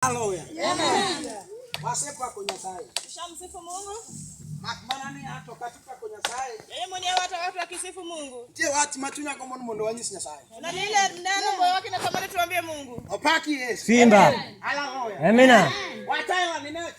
Haleluya. Amen. Wasifu kwa Nyasaye. Tushamsifu Mungu. Maana ni hata katika kwa Nyasaye. Yeye mwenyewe watu akisifu Mungu. Je, watu matunya kama mundo wanyisi Nyasaye. Na lile neno moyo wake na kama tuambie Mungu. Opaki Yesu. Simba. Haleluya. Amina. Wataila ni neno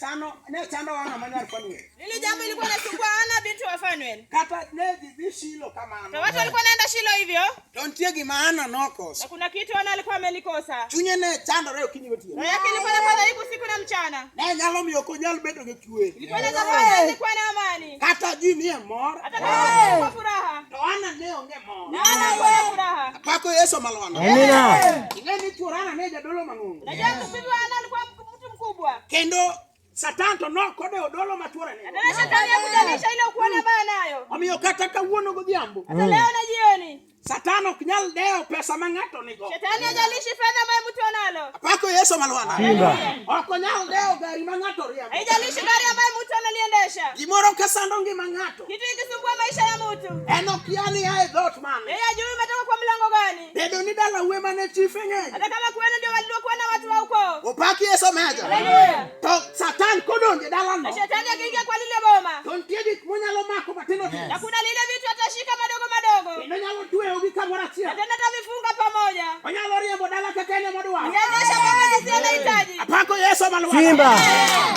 tano wana manyari kwa nini? Lile jambo lilikuwa linasumbua Ana binti wa Fanuel. Kata nevi bishilo kama ana. Na watu walikuwa naenda Shilo hivyo. Dontiegi maana nokos. Na kuna kitu Ana alikuwa amelikosa. Chunye ne chando leo kinyi wetu. Na yake ilikuwa inafanya hivi usiku na mchana. Na nyalo miyoko nyalo bedo gekue. Ilikuwa inafanya ilikuwa na amani. Kata jini ya mor. Hata kama kwa furaha. To ana ne onge mor. Na ana kwa furaha. Pako Yesu malwana. Amina. Ingeni turana ne jadolo mangungu. Na jambo bibi Ana alikuwa mtu mkubwa. Kendo Satan to no kode odolo matura ne. Na shetani akujalisha ile ukuona baya nayo. Omiyo kata kawuono godhiambo. Hata leo na jioni. Satan ok nyal deo pesa mangato nigo. Shetani hajalishi fedha ambayo mtu analo. Pako Yesu malwana. Simba. Ok nyal deo gari mangato riambo. Haijalishi gari ambayo mtu analiendesha. Gimoro kasando ngima ngato. Kitu ikisumbua maisha ya mtu. Eno kiani ya dhot man. Yeye ajui umetoka kwa mlango gani. Bedo ni dala uwe mane chifenye. Hata kama kwenu ndio waliokuwa na watu wa huko. Opaki Yesu meja. Haleluya. To Satan kodonje dala no. Na shetani akiingia kwa lile boma. Tontiedi munyalo mako matino. Na kuna lile vitu atashika madogo madogo. Ino nyalo tuwe ugi kamora chia. Na tena tavifunga pamoja. Onyalo riembo dala kakene modwa. Nionyesha kama jinsi anahitaji. Pako Yesu malwana. Simba.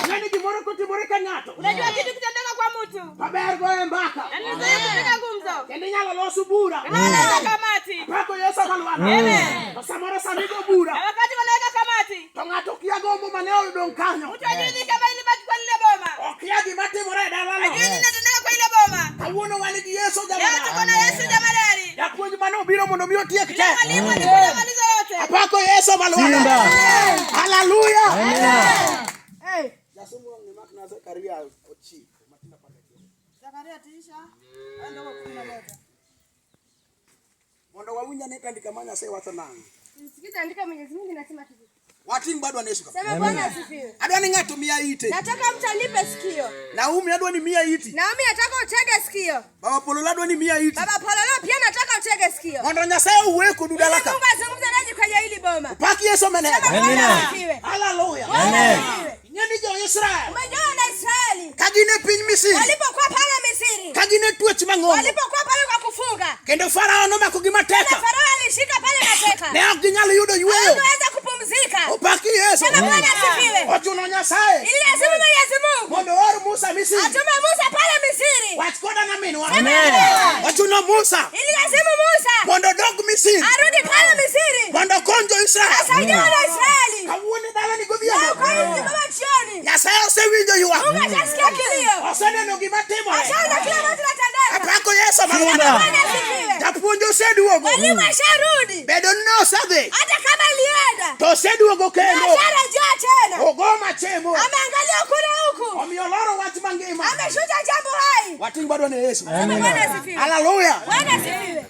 Nani gimoro kutimore kangato. Unajua kitu kitendeka kwa mtu. Paber goe mbaka. Na nizoea kupiga gumzo. Kendi nyalo losu bura. Na wanaweka kamati. Pako Yesu malwana. Amen. Samara samigo bura. Na wakati wanaweka kamati. To ngato kiago maneo don kanyo. Mtu ajui kama ilibaki kwa lile boma. Okiagi matimore dala no. Ajui ninatendeka kwa ile boma. Kawuono waligi Yesu Leo jamani. tuko na Yesu jamadari. Yapuonj mano biro mondo mi otiek Ile te. mwalimu alikuja maliza yote. Pako Yesu malwana. Simba. Haleluya. Amina. Yasumu ni makna Zakaria ochi. Matina pale. Zakaria tisha. Ndio 11. Mondo wawinja ne tandika manya se wacho nang. Sikiza andika Mwenyezi Mungu nasema hivi. Wating bado anesu kama. Sema Bwana asifiwe. Adwani ngato mia ite. Nataka mtu anipe sikio. Naumi adwani mia iti. Naomi nataka utege sikio. Baba Polo adwani mia iti. Baba Pololo pia nataka utege sikio. Mondo Nyasaye uweko dudalaka. Mungu azungumze nanyi kwenye hili boma. Paki Yesu menene. Sema Bwana asifiwe. Haleluya. Amen. Nyani jo Israel. Umejua na Israeli. Kagine piny Misri. Walipokuwa pale Misri. Kagine tuech mang'ongo. Walipokuwa pale kwa kufunga. Kendo Farao nomako gi mateka. Farao alishika pale mateka. Ne ok ginyalo yudo yweyo. Hawezi kupumzika. Opaki Yesu. Sema Bwana asifiwe. Ochuno Nyasaye. Ili lazima Mwenyezi Mungu. Mondo or Musa Misri. Atume Musa pale Misri. Wach koda na minwa. Amen. Ochuno Musa. Ili lazima Musa. Mondo dog Misri. Arudi pale Misri. Mondo konjo Israel. Asaidia wana Israeli. Kawuone dala ni Leo godhiambo. kwa hiyo kama jioni. Nyasaye osewinjo ywak. Mungu atasikia kilio. Oseneno gima timore. Ashaona kila mtu anatendeka. Pako Yesu Simba. malwana. Bwana asifiwe. Japuonj oseduogo. Mwalimu asharudi. Bedo ni osedhi. Hata kama alienda. To oseduogo kendo. Asharejea tena. Ogoma chemo. Ameangalia huku na huku. Omiyo loro wach mangima. Ameshuta jambo hai. Wating bado ni Yesu. Sema Bwana asifiwe. Haleluya. Bwana asifiwe.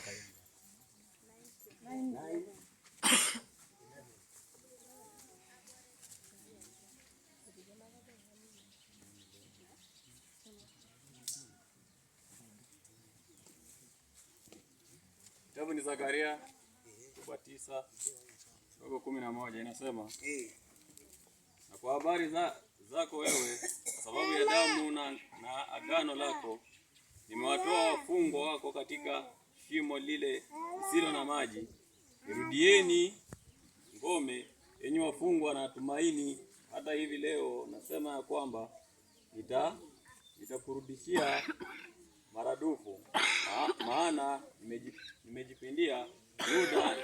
Kitabu ni Zakaria 9:11 inasema, na kwa habari zako wewe, sababu ya damu na agano lako, nimewatoa wafungwa wako katika shimo lile lisilo na maji. Irudieni ngome, enyi wafungwa, na tumaini. Hata hivi leo nasema ya kwamba nitakurudishia maradufu, maana nimejipindia Yuda,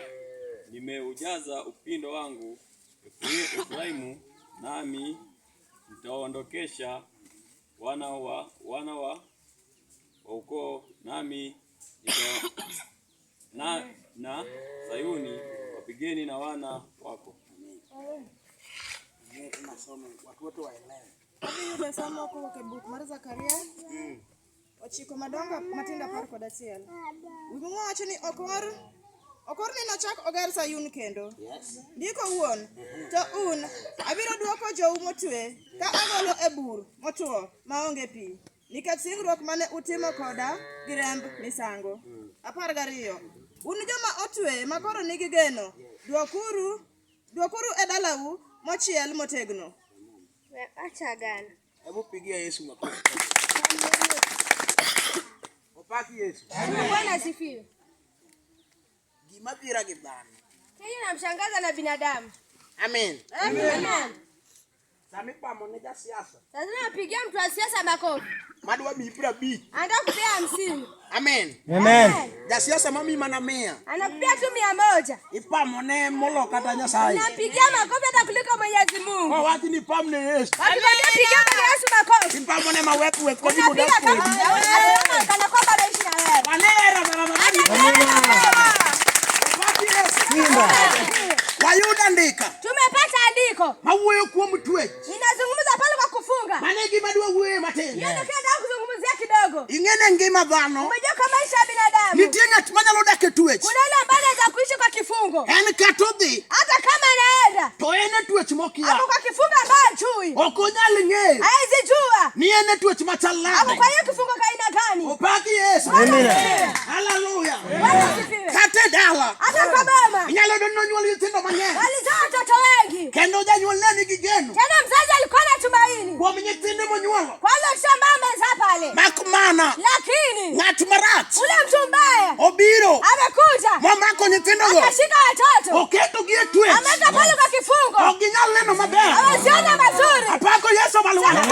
nimeujaza upindo wangu Efraimu, nami nitaondokesha wana wa ukoo, nami na Sayuni wapigeni na wana wako. Tunasoma watu wote waelewe. Tunasoma kwa book mar Zakaria. Ochiko madonga matinda par kod achiel. Wimbo wacho ni okor ni nochak oger Sayun kendo. Ndiko wuon, to un abiro duoko jou motwe ka agolo e bur motwo maonge pi. Nikech singruok mane utimo koda gi remb misango. 12. Un joma otwe makoro nigi geno, duokuru e dalau mochiel motegno. Acha gana. Hebu pigia Yesu makofi. Opaki Yesu. Bwana asifiwe. Gima bira gi dhano. Kile namshangaza na binadamu. Amen. Amen. Sami pamo ne ja siasa. Lazima apigie mtu wa siasa makofi. Madwa bibra bi. Anataka kupea 50. Amen. Amen. Ja siasa mami mana mea. Anakupea tu 100. Ipamo ne molo kata Nyasaye. Napigia makofi hata kuliko Mwenyezi Mungu. Kwa wati ni pam ne Yesu. Napigia Yesu makofi. Ipamo ne mawetu we kodi Napiga muda. kana kwamba anaishi na wewe. Manera Opaki Yesu. Wayuda ndika. Tumepata andiko. Mawuyo kwa mtwechi. Ninazungumza pale kwa kufunga. Mane gima dwa wuye matendo. Ndio kuzungumzia kidogo. Ingene ngima dhano. Umejua kama maisha ya binadamu. Nitie ng'at manyalo dak e twech. Kuna ile ambaye za kuishi kwa kifungo. En katodhi. Hata kama anaenda. To ene twech mokia. Hapo kwa kifungo ambaye chui. Okonyal ng'eyo. Haizi jua. Ni ene twech machal Hapo nade. kwa hiyo kifungo kaina gani? Opaki Yesu. Amen. Hallelujah. Bwana asifiwe. Kate dala. Hata kwa mama. Inyalo dono nyuol nyithindo mang'eny. Walizaa watoto wengi. Kendo janyuol ne nigi geno. Tena mzazi alikuwa na tumaini. Kuom nyithinde monyuolo. Kwanza shamba amezaa pale. Mak mana. Lakini Ng'at marach. ule mtu mbaya Obiro. amekuja. Momako nyithindogo. Akashika watoto. Oketo gi e twech. Ameweka pale kwa kifungo. Ok ginyal neno maber. Hawaziona mazuri. Apako Yesu balwana.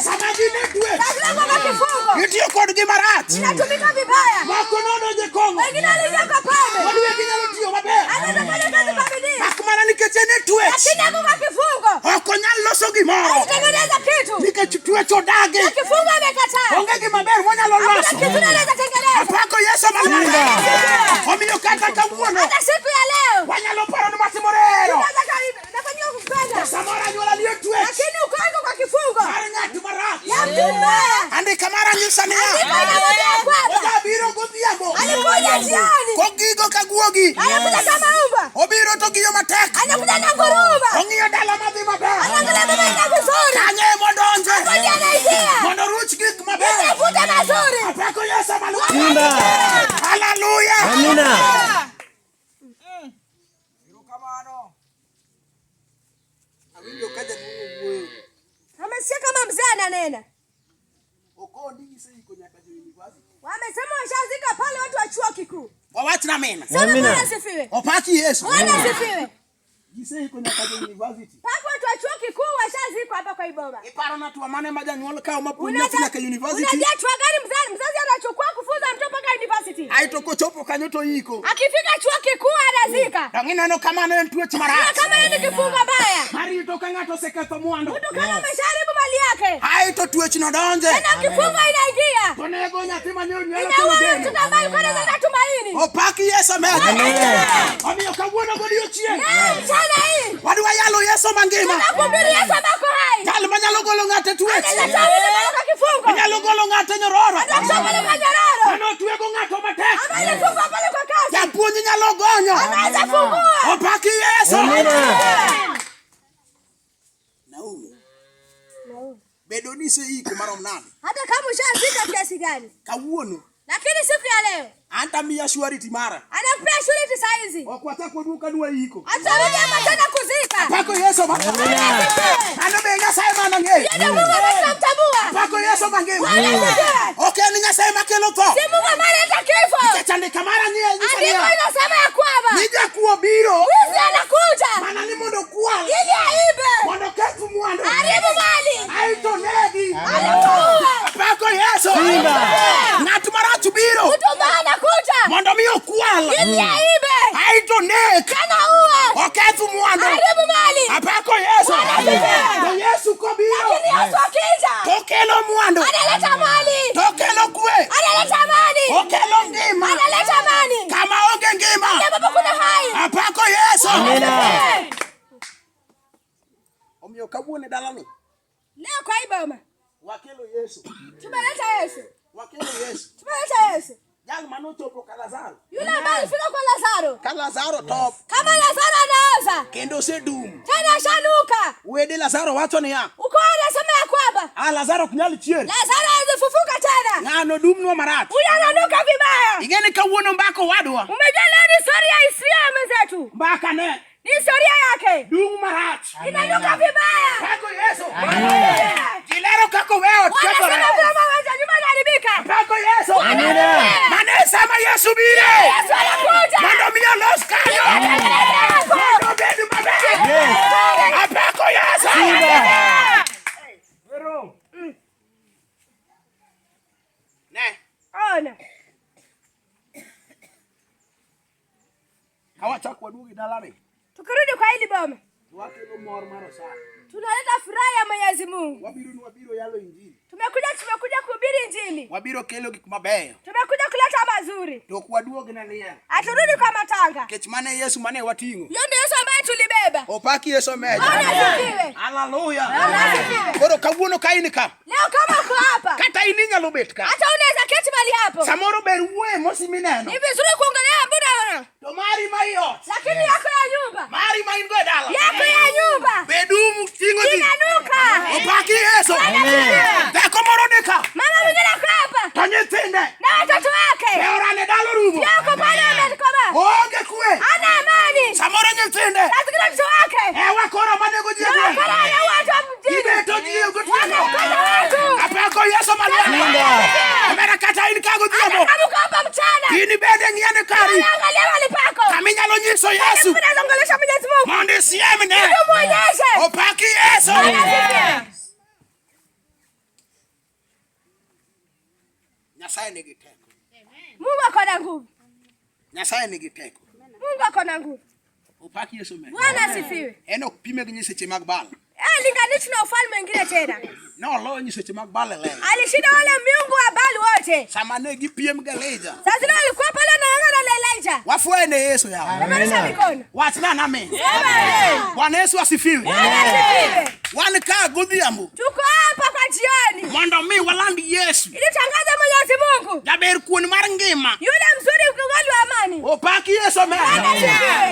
Sama gine twech. Lazima kwa kifungo. Itiyo kodgi marach. Inatumika vibaya. Mako nono je kongo. Wengine waliingia kwa pombe. Wadu wegi nyalo tiyo maber. Anaweza fanya kazi kwa bidii. Mak mana nikech ene twech. Lakini hapo kwa kifungo. Ok onyal loso gimoro. Alitengeneza kitu. Nikech twech odage. Na kifungo amekataa. Onge gima ber monyalo Hakuna loso. kitu anaweza tengeneza. Apako Yesu balwana. Omiyo kata kawuono. Hata siku ya leo. Wanyalo paro ni matimorero. Unaweza nafanyia kupenda. Samora anyuola liye twech. Lakini uko kwa kifungo. Mar ng'at marach. Ya mtu mbaya. Andika mara nyisa niya. Anamwambia kwamba Ojabiro godhiambo. alikuja jioni. Kogigo kaguogi. Anakuja kama umba. Obiro to giyo matek. Anakuja na nguruma. Ong'iyo dala madhi maber. Anaangalia mama ina vizuri. Kanye modonje. Ngoja anaingia. Mondo ruch gik maber. Anakuja mazuri. Apako Yesu balwana. Simba. Hallelujah. Amina. Awinjo kaja nuno wuoyo. Amesikia kama mzee ananena. Okondi gisiko nyaka jo university. Wamesema washazika pale watu wa chuo kikuu. Wawach na mena. Sasa Amina. Bwana asifiwe. Opaki Yesu. Bwana asifiwe. Gisiko nyaka jo university. Pako watu wa chuo kikuu washazikwa hapa kwa Iboma. Iparo na tuwa mane majanyuol kao mapuonjo nyaka university. Unajua chuo gani mzazi anachukua kufunza mtoto mpaka university? Aito kochopo kanyo to iko. Akifika chuo kikuu anazika. Tangineno kamano en twech marach. Kama yeye ni kifungo mbaya. Marito ka ng'ato oseketho mwandu. Mtu kama amesharibu mali yake. Aito twech no donje. Tena kifungo inaingia. Tonego nyathi manyoro nyalo Inaua kelo mtu geno. kama alikuwa na tumaini. Opaki Yesu mega. Omiyo kawuono godiochieng'. Mchana hii. Wadwa yalo Yesu mangima. Nakuhubiri Yesu bako hai. Jal manyalo golo ng'ate twech. Anaweza kwa kifungo. Nyalo golo ng'ate nyororo. Anasoma pale kwa nyororo. Ano twego ng'ato matek. Anafungwa pale kwa kazi. Japuonj nyalo gonyo. Anaweza fungua. Opaki Yesu. Amina. Naume. Bedo ni se iko marom nade. Hata kama ushazika kiasi gani. Kawuono. Lakini siku ya leo Anta miya surety mara. anakupea shule saa hizi. Okwata koduka dwa iko. Atarudia matena kuzika. Pako Yesu mangima. Ano be Nyasaye mana ng'eyo. Ndio Mungu anamtambua. Pako Yesu mangima. Anasikia. Okay ni Nyasaye makelo tho. Si Mungu analeta kifo. Chande kamara nyie Andiko nyisania. inasema ya kwamba Nija kuo biro. wizi anakuja Mana ni mondo kwal. ili aibe. Mondo ketu mwandu. Haribu mali. Aito negi. Anakuua. Pako Yesu. Ng'at marach biro. Mtu mbaya anakuja Mondo miyo kwal. ili aibe. Aito nek. Anaua. Oketu mwandu. Haribu mali. Apako Yesu. Anasikia. To Yesu ko biro. Lakini Yesu akija Tokelo mwandu. analeta mali. Tokelo kwe. Analeta amani. Okelo ngima. Analeta amani. Kama onge ngima. Sababu kuna hai. Apako Yesu. Amina. Omiyo kawuone dalano. Leo kwa Iboma Wakelo Yesu. tumeleta Yesu. Wakelo Yesu. Tumeleta Yesu. Jal manochopo ka Lazaro. Yule ambaye alifika kwa Lazaro. Ka Lazaro top. Kama Lazaro anaoza. Kendo sedum. Tena shanuka. Wede Lazaro wacho niya. Uko anasema ya kwamba Lazaro kunyali chier. Lazaro azifufuka tena. Ng'ano dumno marat. Huyu ananuka vibaya. Igeni kawuono mbako wadwa. Umejua leo ni story ya Israeli mwenzetu. Mbaka ne. Ni historia yake. Dung marach. Inanuka vibaya. Pako Yesu. Jilero kako weo tkato. Pako Yesu. Mane sama Yesu bire. Yesu anakuja. Mando mia los kayo. Mando bedu mabe. Pako Yesu. Vero. Ne. Ona. Hawacha kwa dugi dalari. Tukirudi kwa hili boma. Wakelo mor maro sana. Tunaleta furaha ya Mwenyezi Mungu. Wabiro yalo injili. Tumekuja kuhubiri injili. Wabiro kelo gik mabeyo. Tumekuja kuleta mazuri. To kwa duogi na nia. Aturudi kwa matanga. Kech mane Yesu mane watingo. Hiyo ndio Yesu ambaye tulibeba. Opaki Yesu meja. Haleluya. Koro kawuono kainika. Leo kama uko hapa. Kata ini nyalo bet ka. Hata unaweza keti mahali hapo. Samoro ber wuoe mosi mineno. Ni vizuri kuongelea mbona. To mari maiyo. Lakini yako ya nyumba. Mari ma ingo dala. Yako ya nyumba. Bedumu tingo di. Inanuka. Opaki Yesu. Dako moro deka. Mama mwingine ako hapa. Tanyetende. Na watoto wake. Beorane dalo rumo. Yako pale amekoba. Oge kwe. Ana amani. Samoro nyetende. Lazima mtoto wake. Ewa kora madego jiego. Kora ya watu mjini. Ibeto jiego tiego. Wanakoza watu. Apako Yesu malwana. Amera kata ini kago jiego. Kama uko hapa mchana. Ini bende ngiane kari. Angalia wale pako. Kaminyalo nyiso Yesu. Tunazongelesha Mwenyezi Mungu. Monde siemne. Tumuonyeshe. Opaki Yesu. Nyasaye ni giteko. Mungu ako na nguvu. Nyasaye ni giteko. Mungu ako na nguvu. Opaki Yesu me. Bwana asifiwe. Eno pime gi nyiseche mag bal. Linganishi na ufalme mwingine tena. No lo nyiseche mag bal le. Alishinda wale miungu wa Baali wote. Samane gi piem ga leja. Sasa leo alikuwa pale na ngana na Elijah. Wafuene Yesu ya. Ameonyesha mikono. Wachna na amen. Amen. Bwana Yesu asifiwe. Bwana asifiwe. Wan ka godhiambo. Tuko hapa kwa jioni. Mondo mi walandi Yesu. Ili tangaza Mwenyezi Mungu. Jaber kuon mar ngima. Yule mzuri ukiwali wa amani. Opaki Yesu me.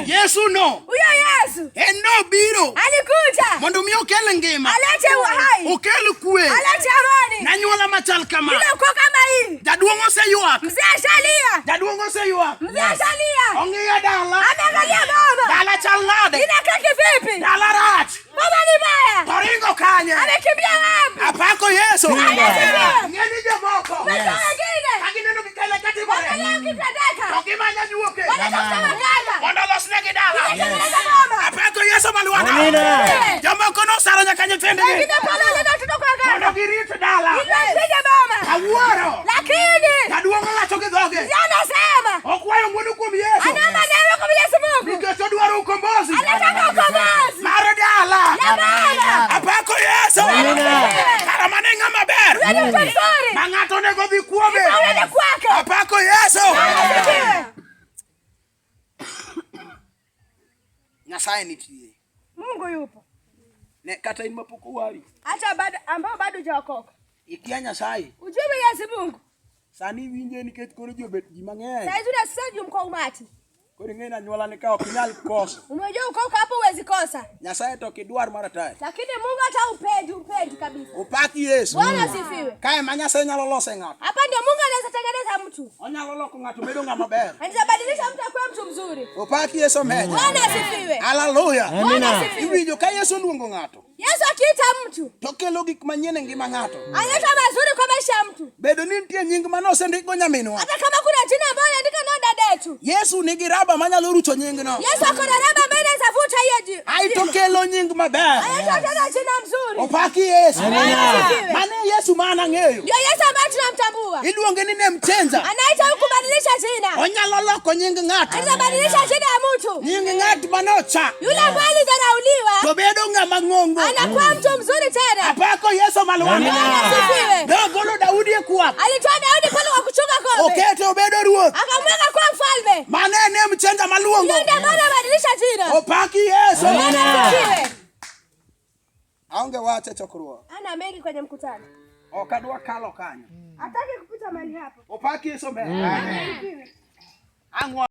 Yesu no. Huyo Yesu. Eno biro. Alikuja. Mondo mi okel ngima. Alete uhai. Okel kwe. Alete amani. Na nyuola machal kama. Yule uko kama hii. Jaduong oseyuak. Mzee ashalia. Jaduong oseyuak. Mzee ashalia. Ong'iyo dala. Ameangalia baba. Dala chal nade. Inakaa kivipi? Dala rach. Baba ni baya. Toringo kanye. Amekimbia wapi? Apako Yesu. Ngeni jomoko. Watu wengine. Agineno kikele kati bare. Angalia ukitendeka. Okimanya nyuoke. Wanatafuta waganga. Mondo losnegi dala. Wanatengeneza baba. Apako Yesu malwana. Amina. Jomoko nosaro nyaka nyithindgi. Wengine pale ndio tutoka Mondo waganga. girit dala. Ilipige boma. Kawuoro. Lakini. Jaduong olacho gi dhoge. Anasema. Okwayo ng'wono kuom Yesu. Anaomba neema kwa Mwenyezi Mungu. Nikech odwaro ukombozi. Anataka ukombozi. Mar dala. Ya baba. Apako Yesu. Kara mane ng'ama ber. Wewe ni mzuri. Ma ng'ato onego dhi kuome. Uende kwake. Apako Yesu. Asifiwe. Nyasaye nitie. Mungu yupo. Ne kata in mapok owari. Hata ambao bado hujaokoka. Ikia Nyasaye. Ujue Mwenyezi Mungu. Sani winje nikech koro jobet ji mang'eny. Sasa tunasema mko umati. Koro ing'e na anyuola ni ka ok inyal koso. Umejua uko hapo huwezi kosa. Nyasaye to kidwar marataye. Lakini Mungu hata upendi kabisa. Opaki Yesu. Bwana asifiwe. Kae ma Nyasaye nyalo lose ng'ato. Hapa ndio Mungu anaweza tengeneza mtu. Onyalo loko ng'ato bedo ng'ama ber. Anaweza badilisha mtu akuwe mtu mzuri. Opaki Yesu meja. Bwana asifiwe. Haleluya. Bwana asifiwe. Iwinjo ka Yesu luongo ng'ato. Yesu akiita mtu, To kelo gik manyien e ngima ng'ato. analeta mazuri kwa maisha ya mtu. Bedo ni nitie nying manose ndiko nyaminwa. Hata kama kuna jina ambalo andika na dada yetu. Yesu nigi raba manyalo rucho nying no. Yesu ako na raba ambaye anaweza vuta hiyo jina. Ai to kelo nying maber. Analeta tena jina mzuri. Opaki Yesu. Asifiwe. Mane Yesu maana ng'eyo. Ndio Yesu ambaye tunamtambua. Iluonge ni ne mchenza. Anaita kubadilisha jina. Onyalo loko nying ng'ato. Anaweza badilisha jina ya mtu. Nying ng'at manocha. Yule ambaye alidharauliwa To bedo ng'ama ng'ongo. anakuwa mtu mzuri tena. Apako Yesu malwana. Asifiwe. Dogolo Daudi e kwap. Alitoa Daudi pale kwa kuchunga kombe. Okete obedo ruoth. Akamweka kuwa mfalme. Mane ne mchenza maluongo. Yule ndiye ambaye anabadilisha jina. Opaki Yesu. Asifiwe. Aonge wache chokruok. Ana mengi kwenye mkutano. Ok adwa kalo kanyo. Hataki kupita mahali hapo. Opaki Yesu mbele. Ang'wa